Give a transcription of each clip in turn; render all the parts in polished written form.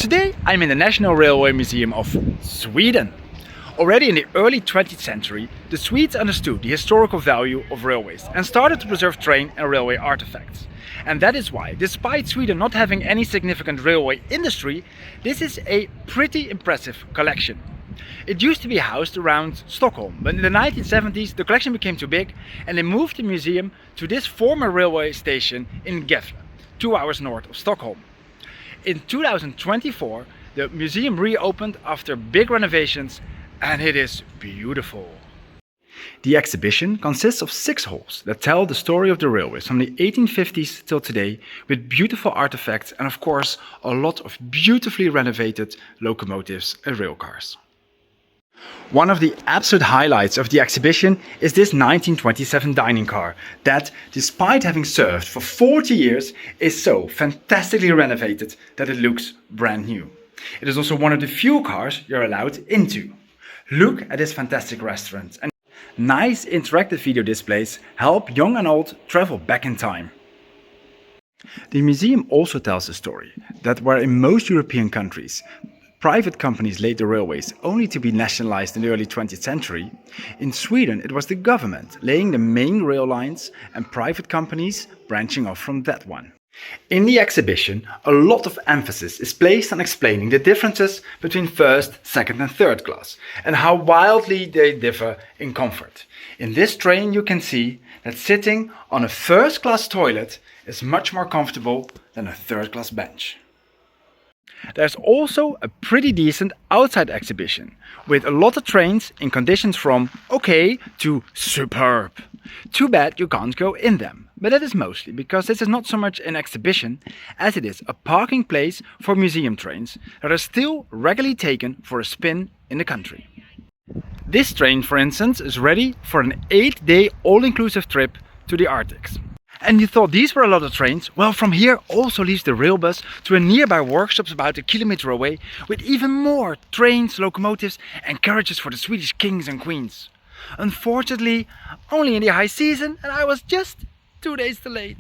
Today I'm in the National Railway Museum of Sweden. Already in the early 20th century, the Swedes understood the historical value of railways and started to preserve train and railway artifacts. And that is why, despite Sweden not having any significant railway industry, this is a pretty impressive collection. It used to be housed around Stockholm, but in the 1970s the collection became too big and they moved the museum to this former railway station in Gävle, 2 hours north of Stockholm. In 2024 the museum reopened after big renovations and it is beautiful. The exhibition consists of 6 halls that tell the story of the railways from the 1850s till today, with beautiful artifacts and of course a lot of beautifully renovated locomotives and railcars. One of the absolute highlights of the exhibition is this 1927 dining car that, despite having served for 40 years, is so fantastically renovated that it looks brand new. It is also one of the few cars you're allowed into. Look at this fantastic restaurant, and nice interactive video displays help young and old travel back in time. The museum also tells a story that where in most European countries private companies laid the railways only to be nationalized in the early 20th century, in Sweden it was the government laying the main rail lines and private companies branching off from that one. In the exhibition, a lot of emphasis is placed on explaining the differences between first, second and third class and how wildly they differ in comfort. In this train you can see that sitting on a first class toilet is much more comfortable than a third class bench. There's also a pretty decent outside exhibition with a lot of trains in conditions from okay to superb. Too bad you can't go in them, but that is mostly because this is not so much an exhibition as it is a parking place for museum trains that are still regularly taken for a spin in the country. This train, for instance, is ready for an 8-day all-inclusive trip to the Arctic. And you thought these were a lot of trains? Well, from here also leaves the rail bus to a nearby workshops about a kilometer away with even more trains, locomotives and carriages for the Swedish kings and queens. Unfortunately, only in the high season and I was just 2 days delayed.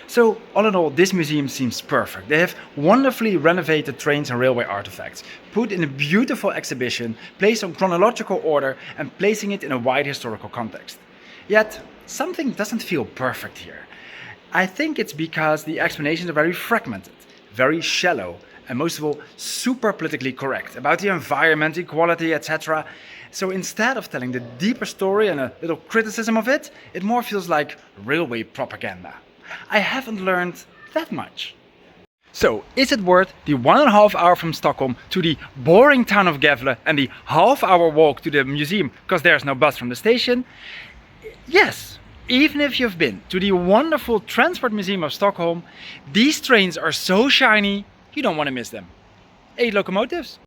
So all in all, this museum seems perfect. They have wonderfully renovated trains and railway artifacts, put in a beautiful exhibition, placed on chronological order and placing it in a wide historical context. Yet, something doesn't feel perfect here. I think it's because the explanations are very fragmented, very shallow, and most of all super politically correct about the environment, equality, etc. So instead of telling the deeper story and a little criticism of it, it more feels like railway propaganda. I haven't learned that much. So, is it worth the 1.5 hour from Stockholm to the boring town of Gävle and the half-hour walk to the museum because there's no bus from the station? Yes, even if you've been to the wonderful Transport Museum of Stockholm, these trains are so shiny, you don't want to miss them. 8 locomotives.